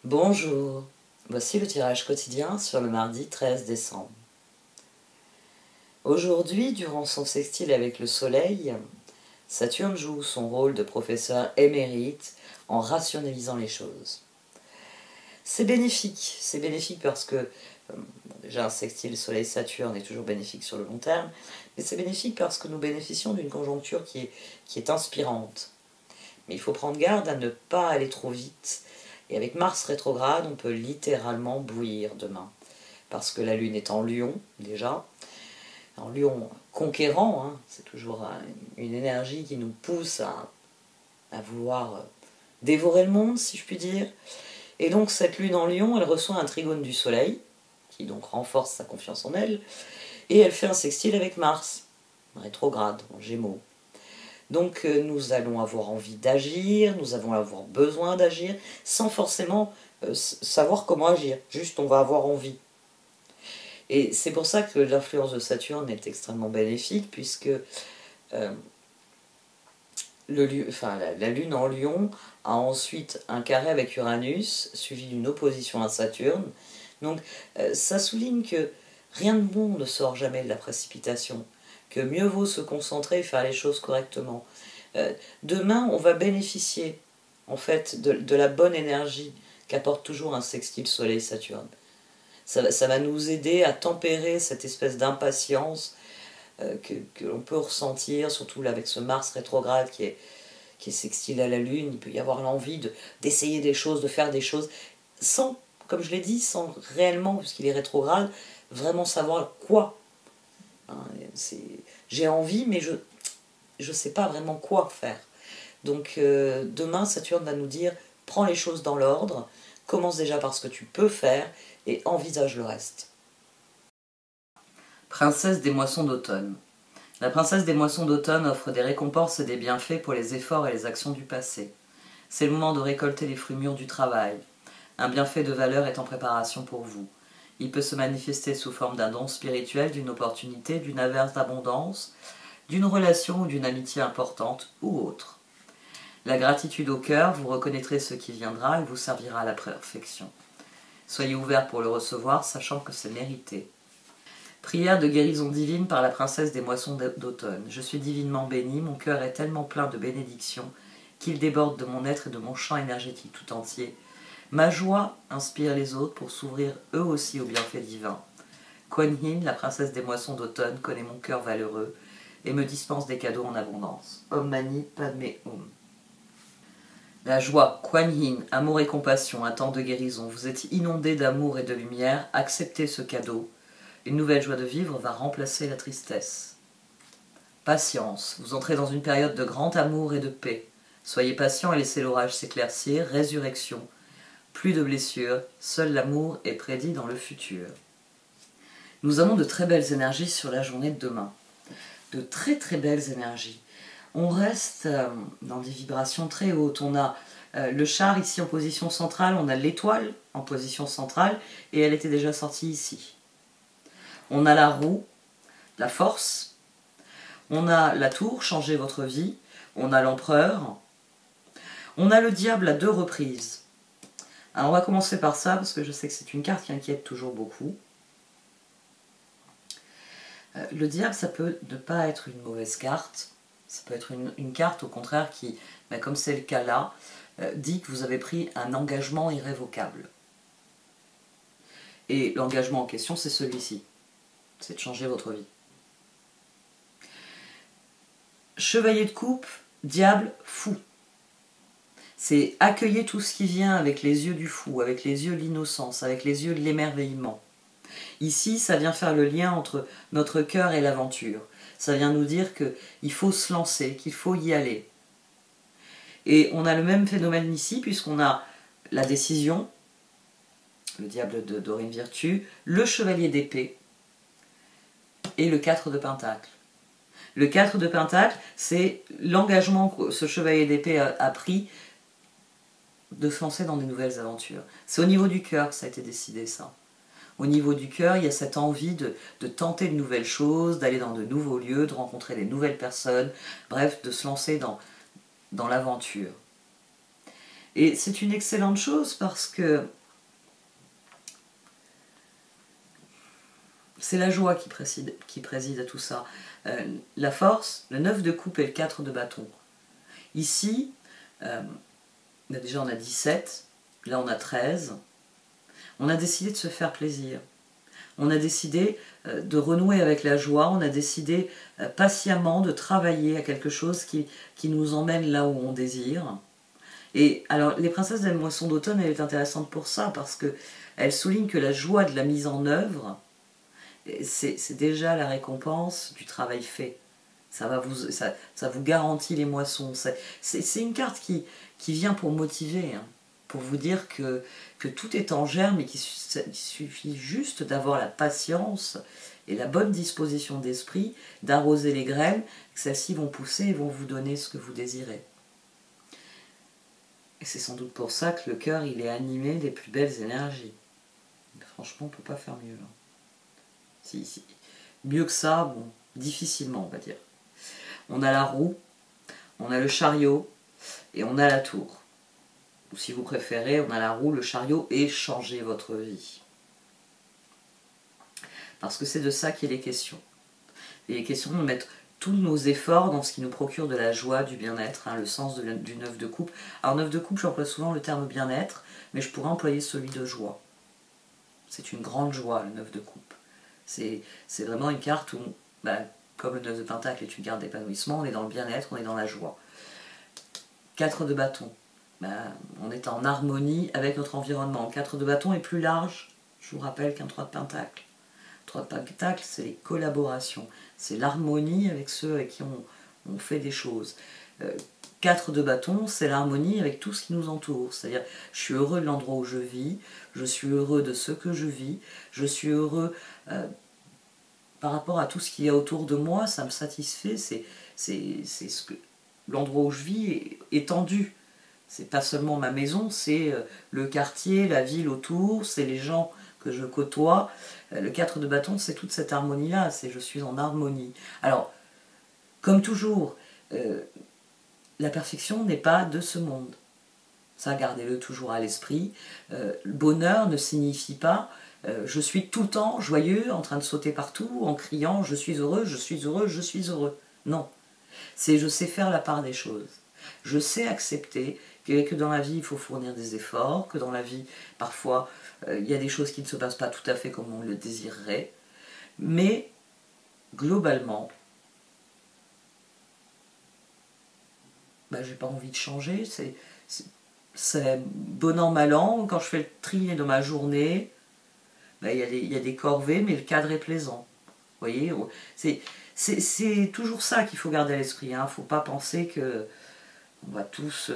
Bonjour, voici le tirage quotidien sur le mardi 13 décembre. Aujourd'hui, durant son sextile avec le Soleil, Saturne joue son rôle de professeur émérite en rationalisant les choses. C'est bénéfique parce que, déjà un sextile Soleil-Saturne est toujours bénéfique sur le long terme, mais c'est bénéfique parce que nous bénéficions d'une conjoncture qui est inspirante. Mais il faut prendre garde à ne pas aller trop vite. Et avec Mars rétrograde, on peut littéralement bouillir demain. Parce que la Lune est en Lion, déjà. En Lion conquérant, hein, c'est toujours une énergie qui nous pousse à vouloir dévorer le monde, si je puis dire. Et donc cette Lune en Lion, elle reçoit un trigone du Soleil, qui donc renforce sa confiance en elle, et elle fait un sextile avec Mars, rétrograde, en Gémeaux. Donc nous allons avoir envie d'agir, nous allons avoir besoin d'agir, sans forcément savoir comment agir, juste on va avoir envie. Et c'est pour ça que l'influence de Saturne est extrêmement bénéfique, puisque la Lune en Lion a ensuite un carré avec Uranus, suivi d'une opposition à Saturne. Donc ça souligne que rien de bon ne sort jamais de la précipitation, que mieux vaut se concentrer et faire les choses correctement. Demain, on va bénéficier en fait de la bonne énergie qu'apporte toujours un sextile Soleil-Saturne. Ça va nous aider à tempérer cette espèce d'impatience que l'on peut ressentir, surtout là, avec ce Mars rétrograde qui est sextile à la Lune. Il peut y avoir l'envie d'essayer des choses, de faire des choses, sans, comme je l'ai dit, sans réellement, puisqu'il est rétrograde, vraiment savoir quoi. Hein, j'ai envie, mais je ne sais pas vraiment quoi faire. Donc demain, Saturne va nous dire, prends les choses dans l'ordre, commence déjà par ce que tu peux faire, et envisage le reste. Princesse des moissons d'automne. La princesse des moissons d'automne offre des récompenses et des bienfaits pour les efforts et les actions du passé. C'est le moment de récolter les fruits mûrs du travail. Un bienfait de valeur est en préparation pour vous. Il peut se manifester sous forme d'un don spirituel, d'une opportunité, d'une averse d'abondance, d'une relation ou d'une amitié importante ou autre. La gratitude au cœur, vous reconnaîtrez ce qui viendra et vous servira à la perfection. Soyez ouverts pour le recevoir, sachant que c'est mérité. Prière de guérison divine par la princesse des moissons d'automne. Je suis divinement bénie, mon cœur est tellement plein de bénédictions qu'il déborde de mon être et de mon champ énergétique tout entier. Ma joie inspire les autres pour s'ouvrir eux aussi aux bienfaits divins. Kuan Yin, la princesse des moissons d'automne, connaît mon cœur valeureux et me dispense des cadeaux en abondance. Om Mani Padme Hum. La joie, Kuan Yin, amour et compassion, un temps de guérison. Vous êtes inondés d'amour et de lumière, acceptez ce cadeau. Une nouvelle joie de vivre va remplacer la tristesse. Patience, vous entrez dans une période de grand amour et de paix. Soyez patient et laissez l'orage s'éclaircir. Résurrection, plus de blessures, seul l'amour est prédit dans le futur. Nous avons de très belles énergies sur la journée de demain. De très très belles énergies. On reste dans des vibrations très hautes. On a le char ici en position centrale, on a l'étoile en position centrale, et elle était déjà sortie ici. On a la roue, la force, on a la tour, changez votre vie, on a l'empereur, on a le diable à 2 reprises. Alors on va commencer par ça, parce que je sais que c'est une carte qui inquiète toujours beaucoup. Le diable, ça peut ne pas être une mauvaise carte, ça peut être une carte au contraire qui, comme c'est le cas là, dit que vous avez pris un engagement irrévocable. Et l'engagement en question, c'est celui-ci. C'est de changer votre vie. Chevalier de coupe, diable, fou. C'est accueillir tout ce qui vient avec les yeux du fou, avec les yeux de l'innocence, avec les yeux de l'émerveillement. Ici, ça vient faire le lien entre notre cœur et l'aventure. Ça vient nous dire qu'il faut se lancer, qu'il faut y aller. Et on a le même phénomène ici, puisqu'on a la décision, le diable de Dorine Virtue, le chevalier d'épée et le 4 de Pentacle. Le 4 de Pentacle, c'est l'engagement que ce chevalier d'épée a pris de se lancer dans des nouvelles aventures. C'est au niveau du cœur que ça a été décidé, ça. Au niveau du cœur, il y a cette envie de tenter de nouvelles choses, d'aller dans de nouveaux lieux, de rencontrer des nouvelles personnes, bref, de se lancer dans l'aventure. Et c'est une excellente chose parce que c'est la joie qui préside à tout ça. La force, le 9 de coupe et le 4 de bâton. Ici, déjà on a 17, là on a 13. On a décidé de se faire plaisir. On a décidé de renouer avec la joie. On a décidé patiemment de travailler à quelque chose qui nous emmène là où on désire. Et alors, les princesses des moissons d'automne, elle est intéressante pour ça, parce qu'elle souligne que la joie de la mise en œuvre, c'est déjà la récompense du travail fait. Ça vous garantit les moissons. C'est une carte qui vient pour motiver, hein, pour vous dire que tout est en germe et qu'il suffit juste d'avoir la patience et la bonne disposition d'esprit, d'arroser les graines, que celles-ci vont pousser et vont vous donner ce que vous désirez. Et c'est sans doute pour ça que le cœur, il est animé des plus belles énergies. Franchement, on ne peut pas faire mieux. Hein. Si. Mieux que ça, bon, difficilement, on va dire. On a la roue, on a le chariot et on a la tour. Ou si vous préférez, on a la roue, le chariot et changer votre vie. Parce que c'est de ça qu'il est question. Il est question de mettre tous nos efforts dans ce qui nous procure de la joie, du bien-être, hein, le sens du 9 de coupe. Alors 9 de coupe, j'emploie souvent le terme bien-être, mais je pourrais employer celui de joie. C'est une grande joie, le 9 de coupe. C'est vraiment une carte où, comme le 9 de pentacle est une carte d'épanouissement, on est dans le bien-être, on est dans la joie. 4 de bâton. On est en harmonie avec notre environnement. 4 de bâton est plus large, je vous rappelle, qu'un 3 de pentacle. 3 de pentacle, c'est les collaborations, c'est l'harmonie avec ceux avec qui on fait des choses. 4 de bâton, c'est l'harmonie avec tout ce qui nous entoure. C'est-à-dire, je suis heureux de l'endroit où je vis, je suis heureux de ce que je vis, je suis heureux par rapport à tout ce qu'il y a autour de moi, ça me satisfait, c'est l'endroit où je vis est étendu. C'est pas seulement ma maison, c'est le quartier, la ville autour, c'est les gens que je côtoie. Le 4 de bâton, c'est toute cette harmonie-là, c'est je suis en harmonie. Alors, comme toujours, la perfection n'est pas de ce monde. Ça, gardez-le toujours à l'esprit. Le bonheur ne signifie pas je suis tout le temps joyeux, en train de sauter partout, en criant je suis heureux, je suis heureux, je suis heureux. Non. C'est je sais faire la part des choses. Je sais accepter que dans la vie, il faut fournir des efforts, que dans la vie, parfois, il y a des choses qui ne se passent pas tout à fait comme on le désirerait. Mais, globalement, j'ai pas envie de changer. C'est bon an, mal an. Quand je fais le tri dans ma journée, il y a des corvées, mais le cadre est plaisant. Vous voyez, c'est toujours ça qu'il faut garder à l'esprit. Il ne faut pas penser que on va tous,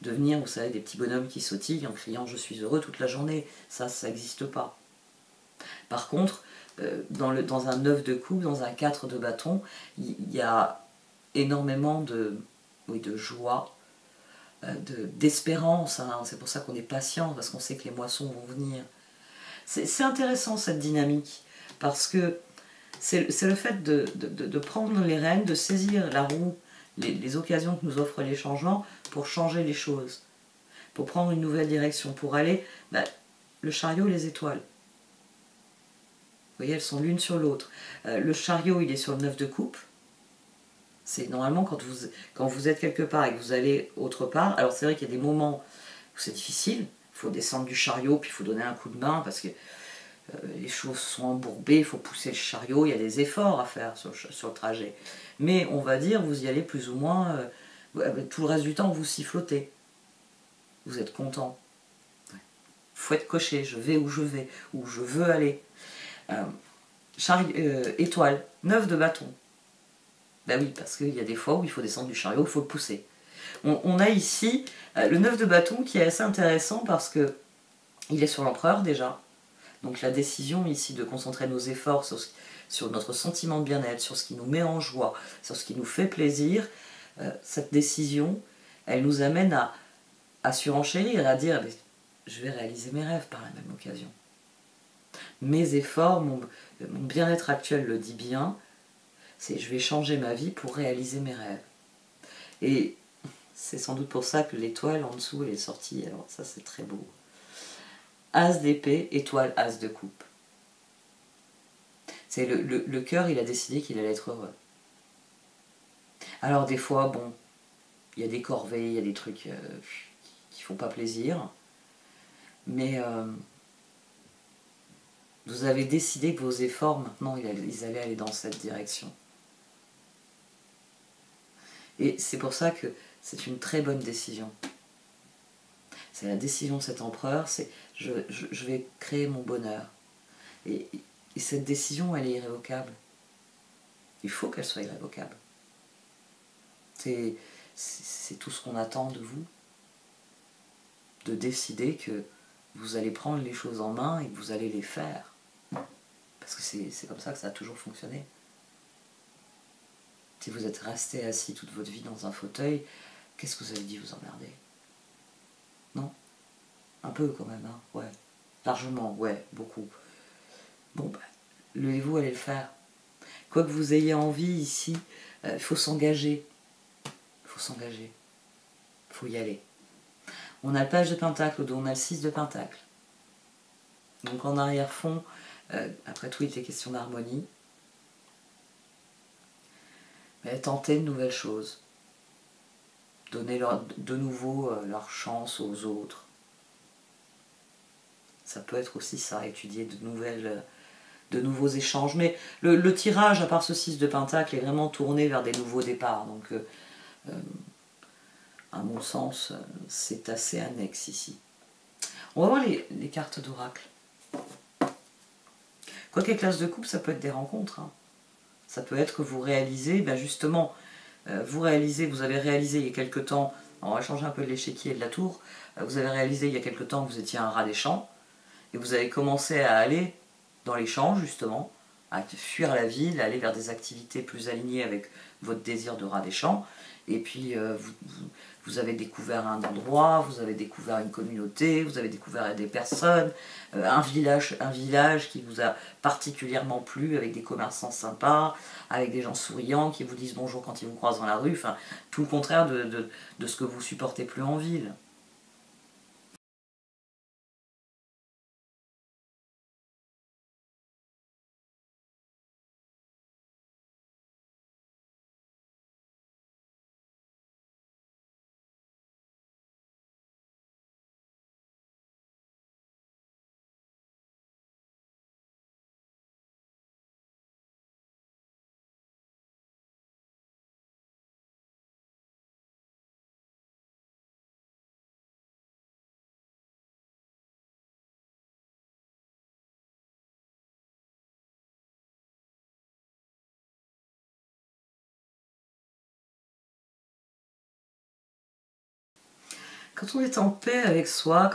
devenir, vous savez, des petits bonhommes qui sautillent en criant « je suis heureux » toute la journée. Ça n'existe pas. Par contre, dans un 9 de coupe, dans un 4 de bâton, il y a énormément de joie, d'espérance. Hein. C'est pour ça qu'on est patient, parce qu'on sait que les moissons vont venir. C'est intéressant cette dynamique, parce que c'est le fait de prendre les rênes, de saisir la roue, les occasions que nous offrent les changements pour changer les choses, pour prendre une nouvelle direction, pour aller, le chariot et les étoiles. Vous voyez, elles sont l'une sur l'autre. Le chariot, il est sur le 9 de coupe. C'est normalement quand vous êtes quelque part et que vous allez autre part, alors c'est vrai qu'il y a des moments où c'est difficile, il faut descendre du chariot, puis il faut donner un coup de main, parce que les choses sont embourbées, il faut pousser le chariot, il y a des efforts à faire sur le trajet. Mais on va dire, vous y allez plus ou moins, tout le reste du temps, vous sifflotez. Vous êtes content. Faut être coché, je vais, où je veux aller. Étoile, 9 de bâton. Oui, parce qu'il y a des fois où il faut descendre du chariot, il faut le pousser. On a ici le 9 de bâton qui est assez intéressant parce que il est sur l'empereur déjà. Donc la décision ici de concentrer nos efforts sur notre sentiment de bien-être, sur ce qui nous met en joie, sur ce qui nous fait plaisir, cette décision, elle nous amène à surenchérir, à dire je vais réaliser mes rêves par la même occasion. Mes efforts, mon bien-être actuel le dit bien, c'est je vais changer ma vie pour réaliser mes rêves. Et C'est sans doute pour ça que l'étoile en dessous elle est sortie, alors ça c'est très beau. As d'épée, étoile, as de coupe. C'est le cœur, il a décidé qu'il allait être heureux. Alors des fois, bon, il y a des corvées, il y a des trucs qui font pas plaisir, mais vous avez décidé que vos efforts, maintenant, ils allaient aller dans cette direction. Et c'est pour ça que c'est une très bonne décision. C'est la décision de cet empereur, c'est je vais créer mon bonheur. Et cette décision, elle est irrévocable. Il faut qu'elle soit irrévocable. C'est tout ce qu'on attend de vous. De décider que vous allez prendre les choses en main et que vous allez les faire. Parce que c'est comme ça que ça a toujours fonctionné. Si vous êtes resté assis toute votre vie dans un fauteuil, qu'est-ce que vous avez dit vous emmerder? Non? Un peu quand même, hein? Ouais. Largement, ouais, beaucoup. Bon, bah, levez-vous, allez le faire. Quoi que vous ayez envie ici, il faut s'engager. Il faut s'engager. Il faut y aller. On a le page de Pentacle, on a le 6 de Pentacle. Donc en arrière-fond, après tout, il était question d'harmonie. Mais tenter de nouvelles choses. Donner de nouveau leur chance aux autres. Ça peut être aussi ça, étudier de nouveaux échanges. Mais le tirage, à part ce 6 de Pentacle, est vraiment tourné vers des nouveaux départs. Donc, à mon sens, c'est assez annexe ici. On va voir les cartes d'oracle. Quoi qu'avec l'as de coupe, ça peut être des rencontres. Hein. Ça peut être que vous réalisez, ben justement, vous avez réalisé il y a quelque temps, on va changer un peu de l'échiquier et de la tour, vous avez réalisé il y a quelque temps que vous étiez un rat des champs, et vous avez commencé à aller dans les champs, justement, à fuir la ville, à aller vers des activités plus alignées avec votre désir de rat des champs, et puis vous avez découvert un endroit, vous avez découvert une communauté, vous avez découvert des personnes, un village qui vous a particulièrement plu, avec des commerçants sympas, avec des gens souriants qui vous disent bonjour quand ils vous croisent dans la rue, enfin tout le contraire de ce que vous supportez plus en ville. Quand on est en paix avec soi,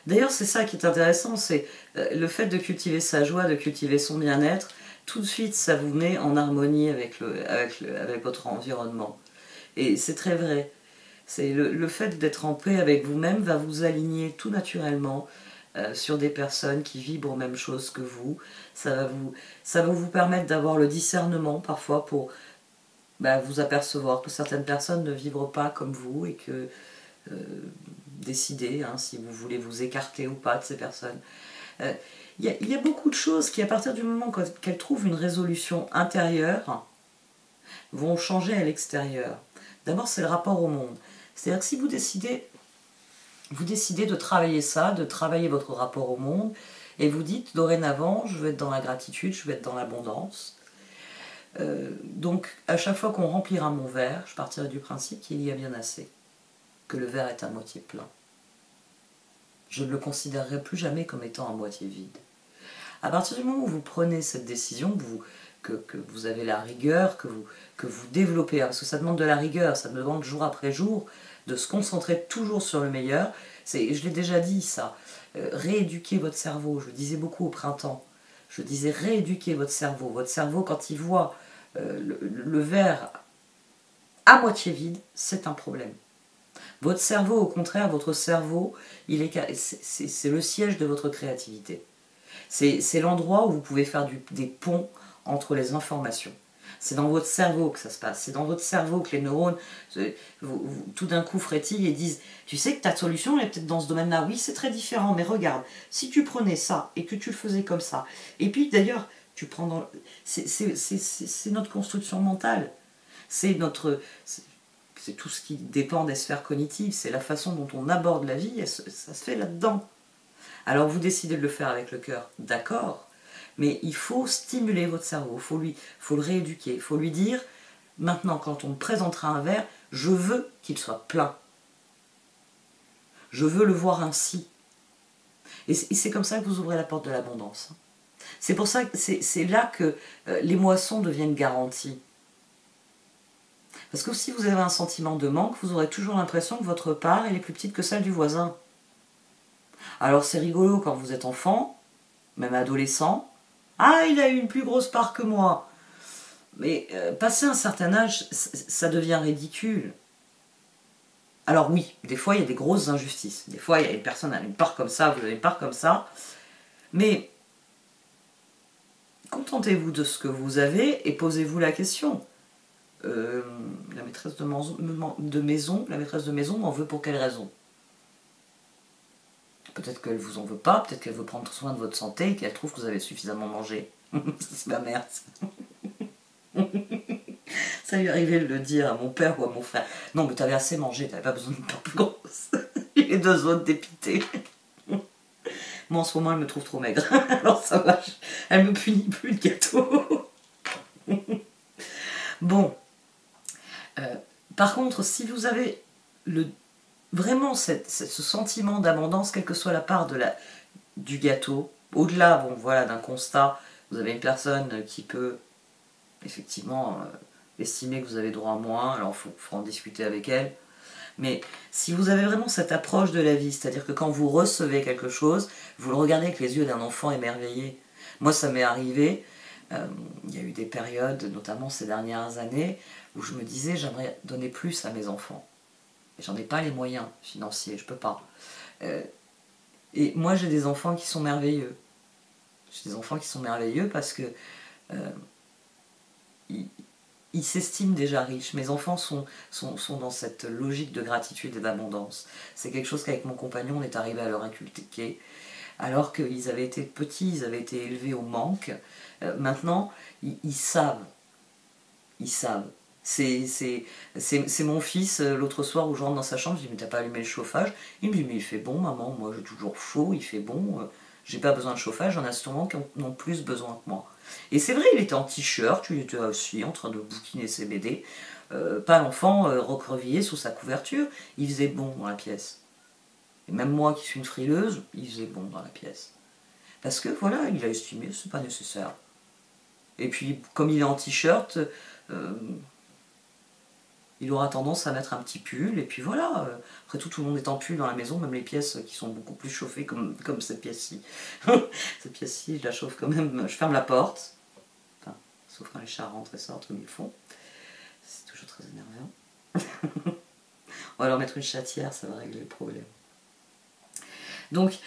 d'ailleurs c'est ça qui est intéressant, c'est le fait de cultiver sa joie, de cultiver son bien-être, tout de suite ça vous met en harmonie avec votre environnement. Et c'est très vrai. C'est le fait d'être en paix avec vous-même va vous aligner tout naturellement sur des personnes qui vibrent aux mêmes choses que vous. Ça va vous permettre d'avoir le discernement parfois pour vous apercevoir que certaines personnes ne vibrent pas comme vous et que décider si vous voulez vous écarter ou pas de ces personnes. Il y a beaucoup de choses qui, à partir du moment qu'elles trouvent une résolution intérieure, vont changer à l'extérieur. D'abord, c'est le rapport au monde. C'est-à-dire que si vous décidez de travailler ça, de travailler votre rapport au monde, et vous dites, dorénavant, je veux être dans la gratitude, je veux être dans l'abondance. Donc, à chaque fois qu'on remplira mon verre, je partirai du principe qu'il y a bien assez, que le verre est à moitié plein. Je ne le considérerai plus jamais comme étant à moitié vide. À partir du moment où vous prenez cette décision, que vous avez la rigueur, que vous développez, parce que ça demande de la rigueur, ça demande jour après jour de se concentrer toujours sur le meilleur. Je l'ai déjà dit ça, rééduquer votre cerveau, je le disais beaucoup au printemps, je disais rééduquer votre cerveau quand il voit le verre à moitié vide, c'est un problème. Votre cerveau, au contraire, votre cerveau, c'est le siège de votre créativité. C'est l'endroit où vous pouvez faire des ponts entre les informations. C'est dans votre cerveau que ça se passe. C'est dans votre cerveau que les neurones, tout d'un coup, frétillent et disent « Tu sais que ta solution, elle est peut-être dans ce domaine-là. Oui, c'est très différent, mais regarde, si tu prenais ça et que tu le faisais comme ça. » Et puis, d'ailleurs, tu prends dans... C'est notre construction mentale. C'est notre... C'est tout ce qui dépend des sphères cognitives. C'est la façon dont on aborde la vie. Ça se fait là-dedans. Alors, vous décidez de le faire avec le cœur. D'accord. Mais il faut stimuler votre cerveau, il faut le rééduquer, il faut lui dire, maintenant quand on me présentera un verre, je veux qu'il soit plein. Je veux le voir ainsi. Et c'est comme ça que vous ouvrez la porte de l'abondance. C'est pour ça que c'est là que les moissons deviennent garanties. Parce que si vous avez un sentiment de manque, vous aurez toujours l'impression que votre part elle est plus petite que celle du voisin. Alors c'est rigolo quand vous êtes enfant, même adolescent, ah, il a eu une plus grosse part que moi. Mais passé un certain âge, ça devient ridicule. Alors oui, des fois il y a des grosses injustices. Des fois il y a une personne qui a une part comme ça, vous avez une part comme ça. Mais contentez-vous de ce que vous avez et posez-vous la question. La maîtresse la maîtresse de maison m'en veut pour quelle raison? Peut-être qu'elle vous en veut pas, peut-être qu'elle veut prendre soin de votre santé et qu'elle trouve que vous avez suffisamment mangé. C'est ma mère. Ça lui arrivait de le dire à mon père ou à mon frère. Non, mais t'avais assez mangé, t'avais pas besoin d'une part plus grosse. J'ai les deux autres dépités. Moi, en ce moment, elle me trouve trop maigre. Alors ça va, elle me punit plus le gâteau. Bon. Par contre, si vous avez vraiment ce sentiment d'abondance, quelle que soit la part du gâteau, au-delà bon, voilà, d'un constat, vous avez une personne qui peut effectivement estimer que vous avez droit à moins, alors il faut en discuter avec elle. Mais si vous avez vraiment cette approche de la vie, c'est-à-dire que quand vous recevez quelque chose, vous le regardez avec les yeux d'un enfant émerveillé. Moi, ça m'est arrivé, il y a eu des périodes, notamment ces dernières années, où je me disais j'aimerais donner plus à mes enfants. J'en ai pas les moyens financiers, je peux pas. Et moi, j'ai des enfants qui sont merveilleux. J'ai des enfants qui sont merveilleux parce que ils s'estiment déjà riches. Mes enfants sont dans cette logique de gratitude et d'abondance. C'est quelque chose qu'avec mon compagnon, on est arrivé à leur inculquer. Alors qu'ils avaient été petits, ils avaient été élevés au manque. Maintenant, ils savent. Ils savent. C'est mon fils, l'autre soir où je rentre dans sa chambre, je lui dis mais t'as pas allumé le chauffage? Il me dit mais il fait bon maman, moi j'ai toujours chaud, il fait bon, j'ai pas besoin de chauffage, j'en ai sûrement qui en ont plus besoin que moi. Et c'est vrai, il était en t-shirt, il était aussi en train de bouquiner ses BD, pas l'enfant recroquevillé sous sa couverture, il faisait bon dans la pièce. Et même moi qui suis une frileuse, il faisait bon dans la pièce. Parce que voilà, il a estimé, c'est pas nécessaire. Et puis comme il est en t-shirt, il aura tendance à mettre un petit pull, et puis voilà. Après tout le monde est en pull dans la maison, même les pièces qui sont beaucoup plus chauffées, comme cette pièce-ci. Cette pièce-ci, je la chauffe quand même, je ferme la porte. Enfin, sauf quand les chats rentrent et sortent comme ils font. C'est toujours très énervant. On va leur mettre une chatière, ça va régler le problème. Donc,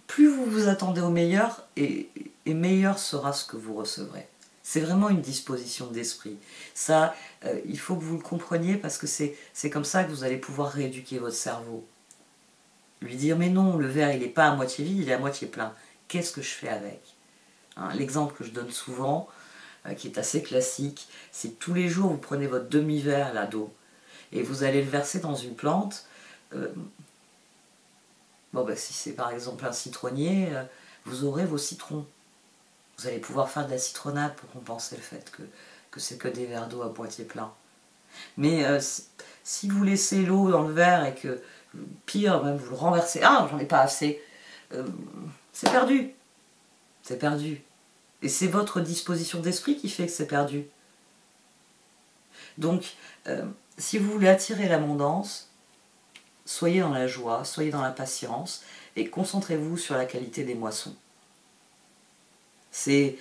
plus vous vous attendez au meilleur, et meilleur sera ce que vous recevrez. C'est vraiment une disposition d'esprit. Ça, il faut que vous le compreniez parce que c'est comme ça que vous allez pouvoir rééduquer votre cerveau. Lui dire, mais non, le verre, il n'est pas à moitié vide, il est à moitié plein. Qu'est-ce que je fais avec? Hein, l'exemple que je donne souvent, qui est assez classique, c'est que tous les jours, vous prenez votre demi-verre là d'eau et vous allez le verser dans une plante. Bon, bah, si c'est par exemple un citronnier, vous aurez vos citrons. Vous allez pouvoir faire de la citronnade pour compenser le fait que c'est que des verres d'eau à moitié plein. Mais si vous laissez l'eau dans le verre et que, pire, même vous le renversez, ah, j'en ai pas assez, c'est perdu. C'est perdu. Et c'est votre disposition d'esprit qui fait que c'est perdu. Donc, si vous voulez attirer l'abondance, soyez dans la joie, soyez dans la patience et concentrez-vous sur la qualité des moissons. C'est,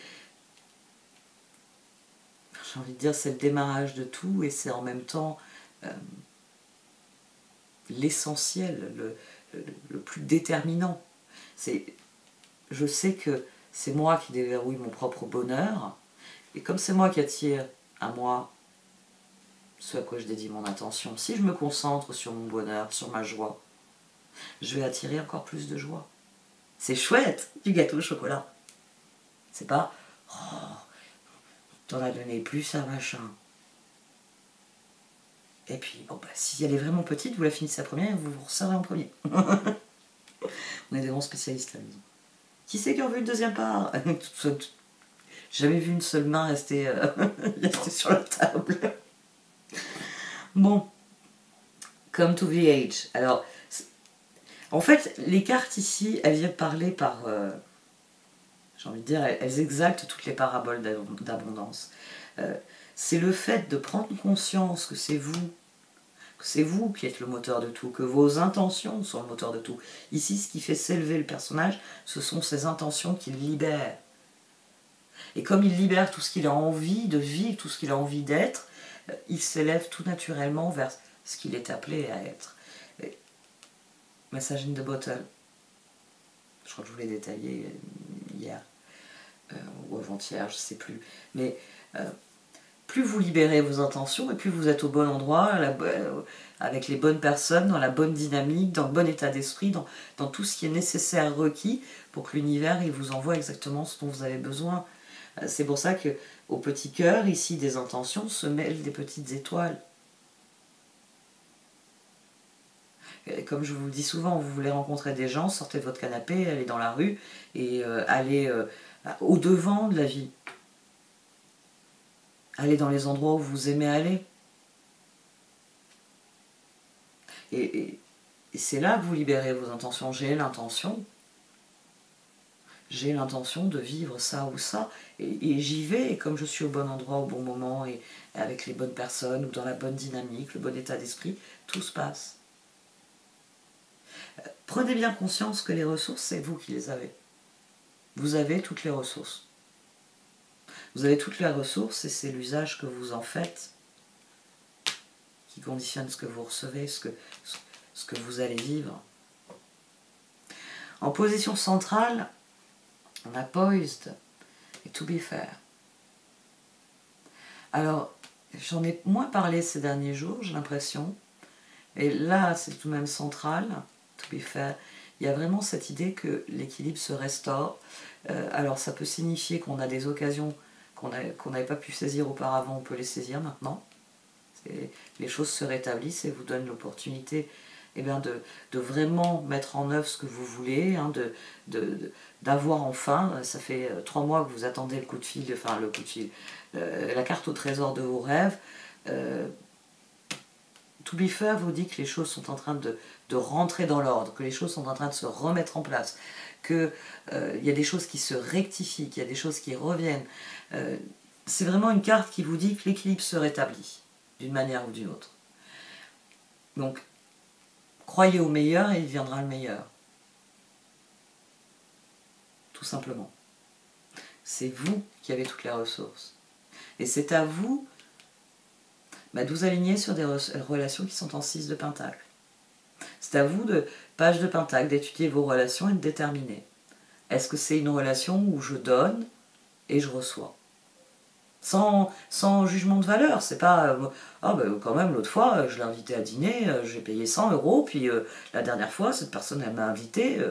j'ai envie de dire, c'est le démarrage de tout et c'est en même temps l'essentiel, le plus déterminant. Je sais que c'est moi qui déverrouille mon propre bonheur Et comme c'est moi qui attire à moi ce à quoi je dédie mon attention, si je me concentre sur mon bonheur, sur ma joie, je vais attirer encore plus de joie. C'est chouette, du gâteau au chocolat. C'est pas, oh, t'en as donné plus à machin. Et puis, bon, bah, si elle est vraiment petite, vous la finissez à première et vous vous resserrez en premier. On est des bons spécialistes à la maison. Qui c'est qui a vu le deuxième part? J'ai jamais vu une seule main rester, rester sur la table. Bon, come to the age. Alors, en fait, les cartes ici, elles viennent parler par... j'ai envie de dire, elles exaltent toutes les paraboles d'abondance. C'est le fait de prendre conscience que c'est vous qui êtes le moteur de tout, que vos intentions sont le moteur de tout. Ici, ce qui fait s'élever le personnage, ce sont ses intentions qu'il libère. Et comme il libère tout ce qu'il a envie de vivre, tout ce qu'il a envie d'être, il s'élève tout naturellement vers ce qu'il est appelé à être. Message in the bottle. Je crois que je vous l'ai détaillé hier, ou avant-hier, je ne sais plus. Mais plus vous libérez vos intentions, et plus vous êtes au bon endroit, avec les bonnes personnes, dans la bonne dynamique, dans le bon état d'esprit, dans tout ce qui est nécessaire, requis, pour que l'univers il vous envoie exactement ce dont vous avez besoin. C'est pour ça qu'au petit cœur, ici, des intentions, se mêlent des petites étoiles. Et comme je vous le dis souvent, vous voulez rencontrer des gens, sortez de votre canapé, allez dans la rue, et allez au-devant de la vie. Allez dans les endroits où vous aimez aller. Et c'est là que vous libérez vos intentions. J'ai l'intention de vivre ça ou ça, et j'y vais, et comme je suis au bon endroit, au bon moment, et avec les bonnes personnes, ou dans la bonne dynamique, le bon état d'esprit, tout se passe. Prenez bien conscience que les ressources, c'est vous qui les avez. Vous avez toutes les ressources. Vous avez toutes les ressources, et c'est l'usage que vous en faites qui conditionne ce que vous recevez, ce que vous allez vivre. En position centrale, on a poised et to be fair. Alors, j'en ai moins parlé ces derniers jours, j'ai l'impression. Et là, c'est tout de même central, to be fair. Il y a vraiment cette idée que l'équilibre se restaure. Alors, ça peut signifier qu'on a des occasions qu'on n'avait pas pu saisir auparavant, on peut les saisir maintenant. Les choses se rétablissent et vous donnent l'opportunité de vraiment mettre en œuvre ce que vous voulez, hein, d'avoir enfin, ça fait 3 mois que vous attendez le coup de fil, enfin le coup de fil, la carte au trésor de vos rêves. To be fair vous dit que les choses sont en train de rentrer dans l'ordre, que les choses sont en train de se remettre en place, qu'il y a des choses qui se rectifient, qu'il y a des choses qui reviennent. C'est vraiment une carte qui vous dit que l'équilibre se rétablit, d'une manière ou d'une autre. Donc, croyez au meilleur et il viendra le meilleur. Tout simplement. C'est vous qui avez toutes les ressources. Et c'est à vous de vous aligner sur des relations qui sont en 6 de pentacle. C'est à vous, page de pentacle, d'étudier vos relations et de déterminer. Est-ce que c'est une relation où je donne et je reçois ? Sans jugement de valeur, c'est pas quand même l'autre fois je l'ai invité à dîner, j'ai payé 100 €, puis la dernière fois cette personne elle m'a invité,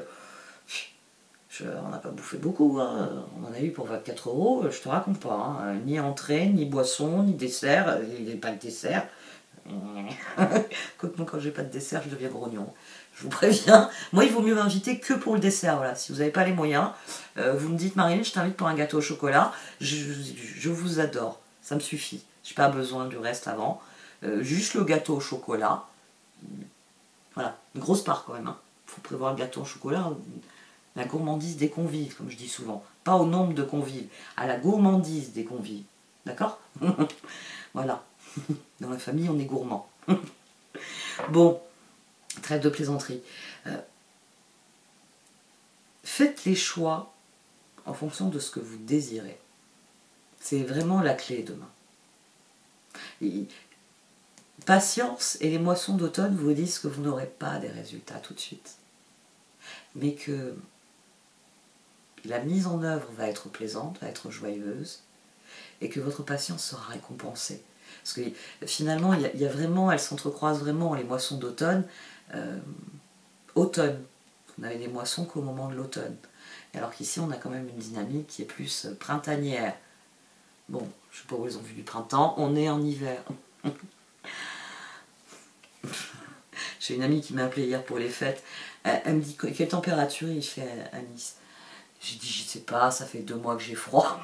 on n'a pas bouffé beaucoup, hein, on en a eu pour 24 €, je te raconte pas, hein, ni entrée, ni boisson, ni dessert, il n'y a pas de dessert. Quoique moi quand j'ai pas de dessert je deviens grognon. Je vous préviens, moi il vaut mieux m'inviter que pour le dessert, voilà. Si vous n'avez pas les moyens, vous me dites Marilyn, je t'invite pour un gâteau au chocolat, je vous adore, ça me suffit, j'ai pas besoin du reste avant, juste le gâteau au chocolat, voilà, une grosse part quand même, hein. Faut prévoir le gâteau au chocolat, la gourmandise des convives, comme je dis souvent, pas au nombre de convives, à la gourmandise des convives, d'accord? Voilà, dans la famille on est gourmand. Bon, trêve de plaisanterie. Faites les choix en fonction de ce que vous désirez. C'est vraiment la clé demain. Patience et les moissons d'automne vous disent que vous n'aurez pas des résultats tout de suite. Mais que la mise en œuvre va être plaisante, va être joyeuse. et que votre patience sera récompensée. Parce que finalement, il y a vraiment, elles s'entrecroisent vraiment, les moissons d'automne. Automne, on avait des moissons qu'au moment de l'automne. Alors qu'ici, on a quand même une dynamique qui est plus printanière. Bon, je ne sais pas où ils ont vu du printemps, on est en hiver. J'ai une amie qui m'a appelé hier pour les fêtes. Elle me dit quelle température il fait à Nice. J'ai dit je sais pas, ça fait 2 mois que j'ai froid.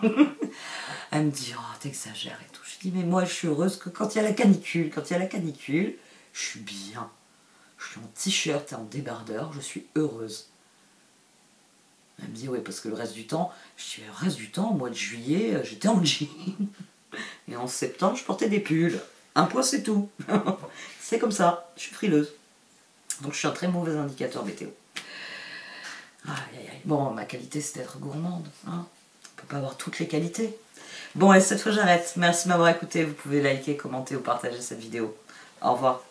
Elle me dit oh t'exagères et tout. Je dis mais moi je suis heureuse que quand il y a la canicule, je suis bien. Je suis en t-shirt et en débardeur, je suis heureuse. Elle me dit oui parce que le reste du temps, je dis le reste du temps, au mois de juillet, j'étais en jean. Et en septembre, je portais des pulls. Un point c'est tout. C'est comme ça, je suis frileuse. Donc je suis un très mauvais indicateur météo. Aïe, aïe, aïe. Bon, ma qualité c'est d'être gourmande. Hein. On ne peut pas avoir toutes les qualités. Bon, et cette fois j'arrête. Merci de m'avoir écouté. Vous pouvez liker, commenter ou partager cette vidéo. Au revoir.